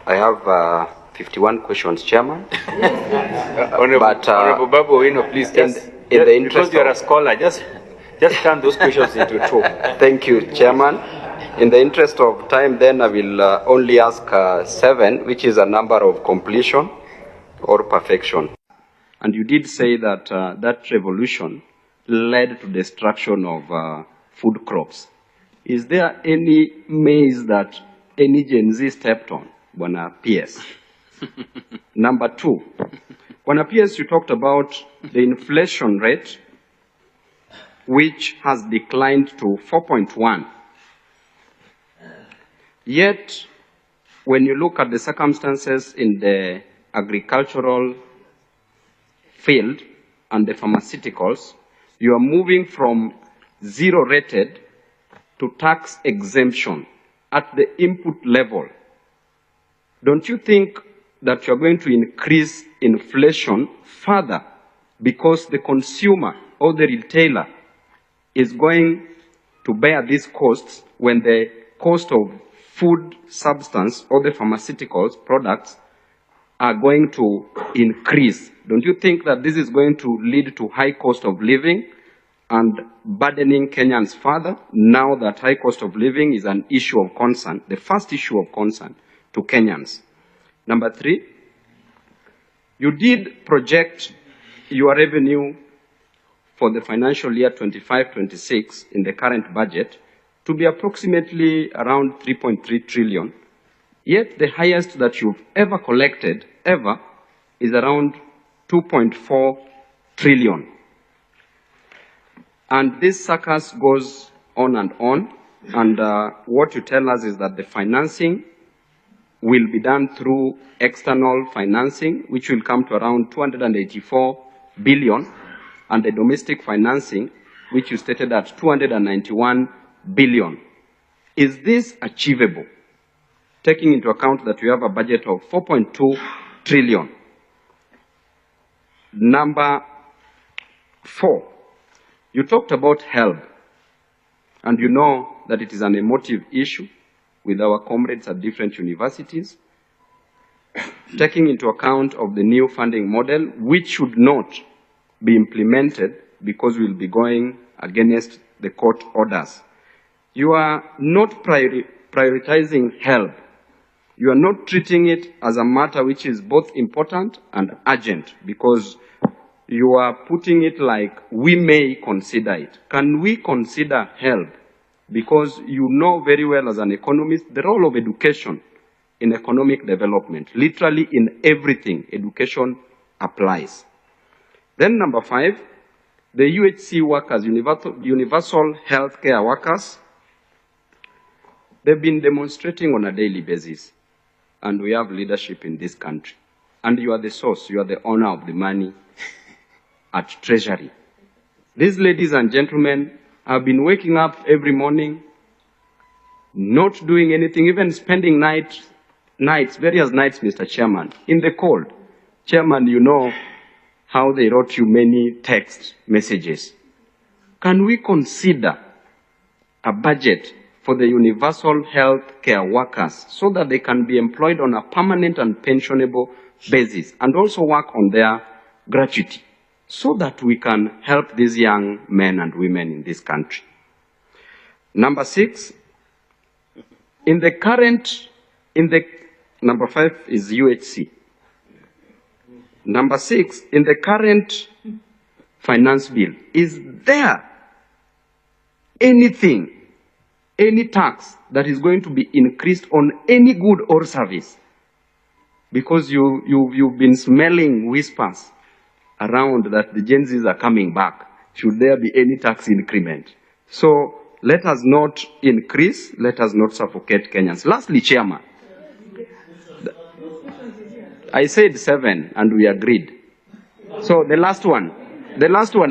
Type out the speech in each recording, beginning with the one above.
I have 51 questions, Chairman. Honorable Babu Owino, please, in the interest because you are a scholar, just turn those questions into two. Thank you, Chairman. In the interest of time, then I will only ask 7, which is a number of completion or perfection. And you did say that that revolution led to destruction of food crops. Is there any maize that any Gen Z stepped on, Bwana PS? Number 2, Bwana PS, you talked about the inflation rate, which has declined to 4.1. Yet, when you look at the circumstances in the agricultural field and the pharmaceuticals, you are moving from zero rated to tax exemption at the input level. Don't you think that you're going to increase inflation further because the consumer or the retailer is going to bear these costs when the cost of food substance or the pharmaceuticals products are going to increase? Don't you think that this is going to lead to high cost of living and burdening Kenyans further, now that high cost of living is an issue of concern, the first issue of concern to Kenyans? Number 3, you did project your revenue for the financial year 25-26 in the current budget to be approximately around 3.3 trillion. Yet the highest that you've ever collected, ever, is around 2.4 trillion. And this circus goes on, and what you tell us is that the financing will be done through external financing, which will come to around 284 billion, and the domestic financing, which you stated at 291 billion. Is this achievable, taking into account that we have a budget of 4.2 trillion? Number 4, you talked about HELB, and you know that it is an emotive issue with our comrades at different universities, taking into account of the new funding model, which should not be implemented because we will be going against the court orders. You are not prioritizing HELB. You are not treating it as a matter which is both important and urgent, because you are putting it like we may consider it. Can we consider HELB? Because you know very well as an economist the role of education in economic development. Literally in everything, education applies. Then number 5, the UHC workers, universal healthcare workers, they've been demonstrating on a daily basis. And we have leadership in this country. And you are the source, you are the owner of the money at Treasury. These ladies and gentlemen have been waking up every morning, not doing anything, even spending various nights, Mr. Chairman, in the cold. Chairman, you know how they wrote you many text messages. Can we consider a budget for the universal health care workers so that they can be employed on a permanent and pensionable basis, and also work on their gratuity, so that we can help these young men and women in this country? Number 6, number 5 is UHC. Number 6, in the current finance bill, is there anything, any tax that is going to be increased on any good or service? Because you've been smelling whispers around that the Gen Zs are coming back. Should there be any tax increment? So let us not increase, let us not suffocate Kenyans. Lastly, Chairman, I said 7 and we agreed. So the last one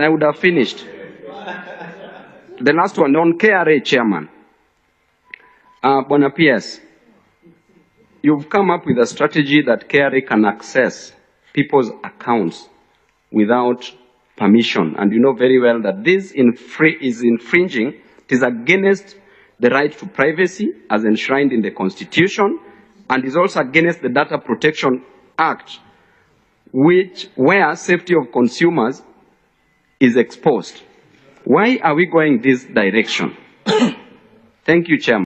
I would have finished. The last one on KRA, Chairman. Bwana PS, you've come up with a strategy that KRA can access people's accounts without permission. And you know very well that this is infringing, it is against the right to privacy as enshrined in the Constitution, and is also against the Data Protection Act, where safety of consumers is exposed. Why are we going this direction? Thank you, Chairman.